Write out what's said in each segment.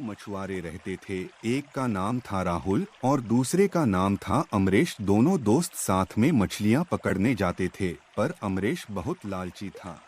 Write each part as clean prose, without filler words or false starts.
मछुआरे रहते थे। एक का नाम था राहुल और दूसरे का नाम था अमरेश। दोनों दोस्त साथ में मछलियां पकड़ने जाते थे, पर अमरेश बहुत लालची था।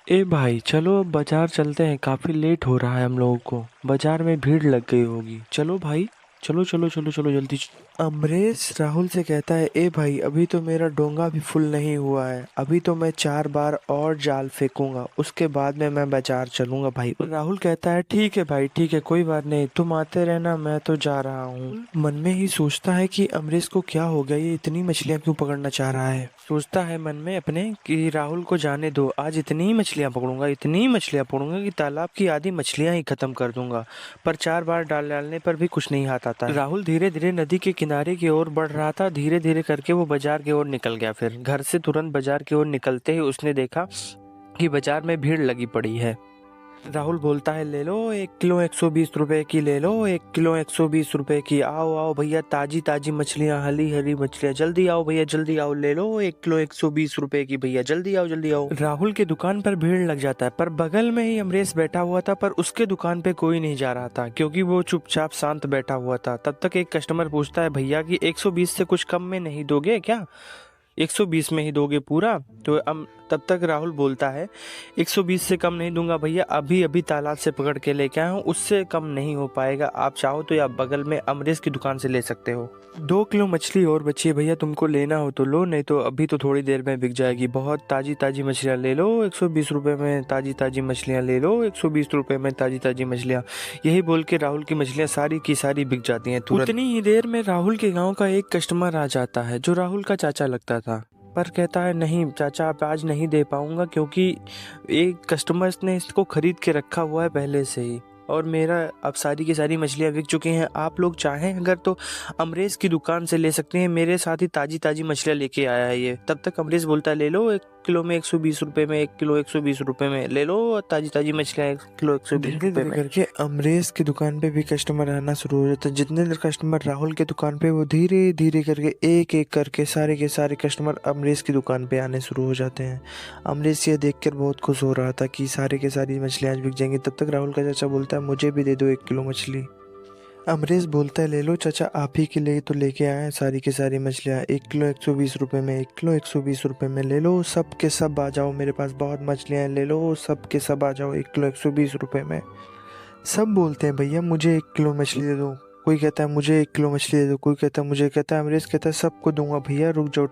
ए भाई चलो अब बाजार चलते हैं, काफी लेट हो रहा है हम लोगों को। बाजार में भीड़ लग गई होगी। चलो भाई, चलो चलो चलो चलो जल्दी अमरेश राहुल से कहता है, ए भाई अभी तो मेरा डोंगा भी फुल नहीं हुआ है, अभी तो मैं 4 बार और जाल फेंकूंगा, उसके बाद में मैं बाजार चलूंगा भाई। राहुल कहता है, ठीक है भाई ठीक है, कोई बात नहीं, तुम आते रहना, मैं तो जा रहा हूँ। मन में ही सोचता है कि अमरेश को क्या हो गया, ये इतनी मछलियां क्यों पकड़ना चाह रहा है। सोचता है मन में अपने कि राहुल को जाने दो, आज इतनी ही मछलियां पकड़ूंगा, इतनी ही मछलियां पकड़ूंगा कि तालाब की आधी मछलियां ही खत्म कर दूंगा। पर 4 बार डालने पर भी कुछ नहीं हाथ आता है। राहुल धीरे धीरे नदी के किनारे की ओर बढ़ रहा था। धीरे धीरे करके वो बाजार की ओर निकल गया। फिर घर से तुरंत बाजार की ओर निकलते ही उसने देखा कि बाजार में भीड़ लगी पड़ी है। राहुल बोलता है, ले लो 1 किलो 120 रुपए की, ले लो 1 किलो 120 रुपए की। आओ आओ भैया, ताजी ताजी मछलियाँ, हरी हरी मछलियाँ, जल्दी आओ भैया जल्दी आओ, ले लो 1 किलो 120 रुपए की भैया, जल्दी आओ जल्दी आओ। राहुल के दुकान पर भीड़ लग जाता है, पर बगल में ही अमरेश बैठा हुआ था, पर उसके दुकान पे कोई नहीं जा रहा था क्योंकि वो चुपचाप शांत बैठा हुआ था। तब तक एक कस्टमर पूछता है, भैया कि 120 से कुछ कम में नहीं दोगे क्या, 120 में ही दोगे पूरा? तो तब तक राहुल बोलता है, 120 से कम नहीं दूंगा भैया, अभी अभी तालाब से पकड़ के लेके आया हूँ, उससे कम नहीं हो पाएगा। आप चाहो तो आप बगल में अमरेश की दुकान से ले सकते हो। 2 किलो मछली और बची है भैया, तुमको लेना हो तो लो, नहीं तो अभी तो थोड़ी देर में बिक जाएगी। बहुत ताजी ताजी मछलियाँ ले लो, 120 रुपए में ताजी ताजी मछलियाँ ले लो, 120 रुपए में ताजी ताजी मछलियाँ। यही बोल के राहुल की मछलियाँ सारी की सारी बिक जाती हैं तुरंत। उतनी ही देर में राहुल के गाँव का एक कस्टमर आ जाता है जो राहुल का चाचा लगता था, पर कहता है, नहीं चाचा आप आज नहीं दे पाऊंगा क्योंकि एक कस्टमर्स ने इसको खरीद के रखा हुआ है पहले से ही, और मेरा अब सारी की सारी मछलियाँ बिक चुकी हैं। आप लोग चाहें अगर तो अमरेश की दुकान से ले सकते हैं, मेरे साथ ही ताजी ताजी मछलियाँ लेके आया है ये। तब तक अमरेश बोलता है, ले लो 1 किलो में 120 रुपए में, 1 किलो 120 रुपए में ले लो ताजी ताजी मछलियाँ, 1 किलो 120 रुपए में। करके अमरेश की दुकान पे भी कस्टमर आना शुरू हो जाता है। जितने कस्टमर राहुल के दुकान पे, वो धीरे धीरे करके एक एक करके सारे के सारे कस्टमर अमरेश की दुकान पे आने शुरू हो जाते हैं। अमरेश ये देखकर बहुत खुश हो रहा था कि सारे के सारी मछलियाँ आज बिक जाएंगी। तब तक राहुल का चाचा बोलता है, मुझे भी दे दो 1 किलो मछली। अमरेश बोलता है, ले लो चाचा, आप ही के लिए तो लेके आए हैं सारी की सारी मछलियाँ, 1 किलो 120 रुपए में, 1 किलो 120 रुपए में, ले लो सब के सब आ जाओ, मेरे पास बहुत मछलियाँ हैं, ले लो सब के सब आ जाओ 1 किलो 120 रुपए में। सब बोलते हैं, भैया मुझे 1 किलो मछली दे दो। कोई कहता है मुझे 1 किलो मछली दे दो, कोई कहता है मुझे, कहता है अमरेश कहता है सबको दूंगा भैया, रुक जाओ।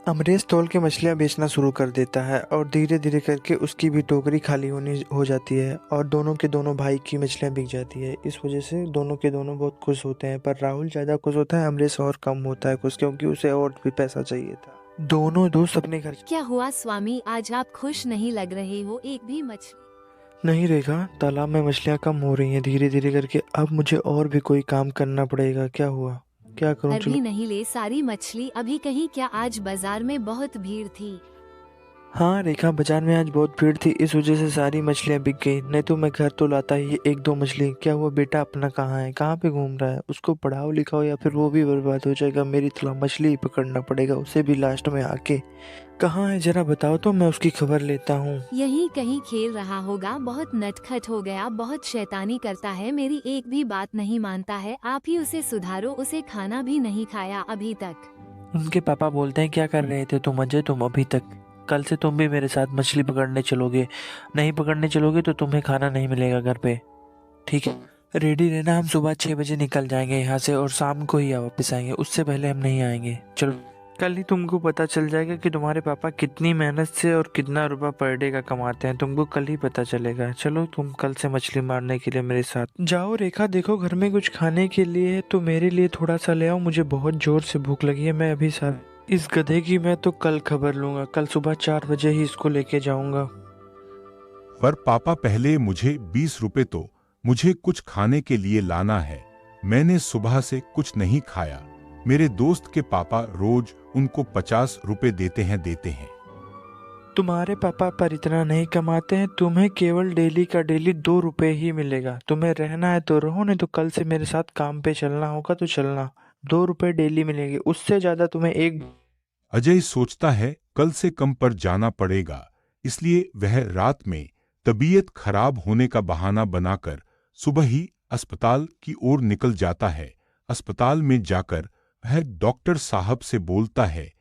अमरेश तौल के मछलियाँ बेचना शुरू कर देता है और धीरे धीरे करके उसकी भी टोकरी खाली होनी हो जाती है और दोनों के दोनों भाई की मछलियाँ बिक जाती है। इस वजह से दोनों के दोनों बहुत खुश होते हैं, पर राहुल ज़्यादा खुश होता है, अमरेश और कम होता है खुश, क्योंकि उसे और भी पैसा चाहिए था। दोनों दोस्त अपने घर। क्या हुआ स्वामी, आज आप खुश नहीं लग रहे हो, एक भी मछली नहीं रेखा, तालाब में मछलियाँ कम हो रही हैं धीरे धीरे करके, अब मुझे और भी कोई काम करना पड़ेगा। क्या हुआ, क्या करूं? अभी नहीं ले सारी मछली अभी कहीं क्या, आज बाजार में बहुत भीड़ थी। हाँ रेखा, बाजार में आज बहुत भीड़ थी, इस वजह से सारी मछलियाँ बिक गई, नहीं तो मैं घर तो लाता ही 1-2 मछली। क्या हुआ बेटा अपना कहाँ है, कहाँ पे घूम रहा है? उसको पढ़ाओ लिखाओ या फिर वो भी बर्बाद हो जाएगा। मेरी तरह मछली ही पकड़ना पड़ेगा उसे भी लास्ट में आके। कहाँ है जरा बताओ तो मैं उसकी खबर लेता हूँ। यही कहीं खेल रहा होगा, बहुत नटखट हो गया, बहुत शैतानी करता है, मेरी एक भी बात नहीं मानता है, आप ही उसे सुधारो, उसे खाना भी नहीं खाया अभी तक। उनके पापा बोलते हैं, क्या कर रहे थे तुम अजय, तुम अभी तक? कल से तुम भी मेरे साथ मछली पकड़ने चलोगे, नहीं पकड़ने चलोगे तो तुम्हें खाना नहीं मिलेगा घर पे, ठीक है? रेडी रहना, हम सुबह 6 बजे निकल जाएंगे यहाँ से और शाम को ही वापस आएंगे, उससे पहले हम नहीं आएंगे। चलो, कल ही तुमको पता चल जाएगा कि तुम्हारे पापा कितनी मेहनत से और कितना रुपया पर डे का कमाते हैं, तुमको कल ही पता चलेगा। चलो तुम कल से मछली मारने के लिए मेरे साथ जाओ। रेखा देखो, घर में कुछ खाने के लिए है तो मेरे लिए थोड़ा सा ले आओ, मुझे बहुत जोर से भूख लगी है। मैं अभी साथ इस गधे की मैं तो कल खबर लूंगा, कल सुबह 4 बजे ही इसको लेके जाऊंगा। पर पापा पहले मुझे 20 रुपए तो मुझे कुछ खाने के लिए लाना है, मैंने सुबह से कुछ नहीं खाया। मेरे दोस्त के पापा रोज उनको 50 रुपए देते हैं। तुम्हारे पापा पर इतना नहीं कमाते हैं, तुम्हें केवल डेली का डेली 2 रुपए ही मिलेगा। तुम्हें रहना है तो रहो, नहीं तो कल से मेरे साथ काम पे चलना होगा तो चलना। 2 रुपए डेली मिलेंगे, उससे ज्यादा तुम्हें एक। अजय सोचता है कल से कम पर जाना पड़ेगा, इसलिए वह रात में तबीयत खराब होने का बहाना बनाकर सुबह ही अस्पताल की ओर निकल जाता है। अस्पताल में जाकर वह डॉक्टर साहब से बोलता है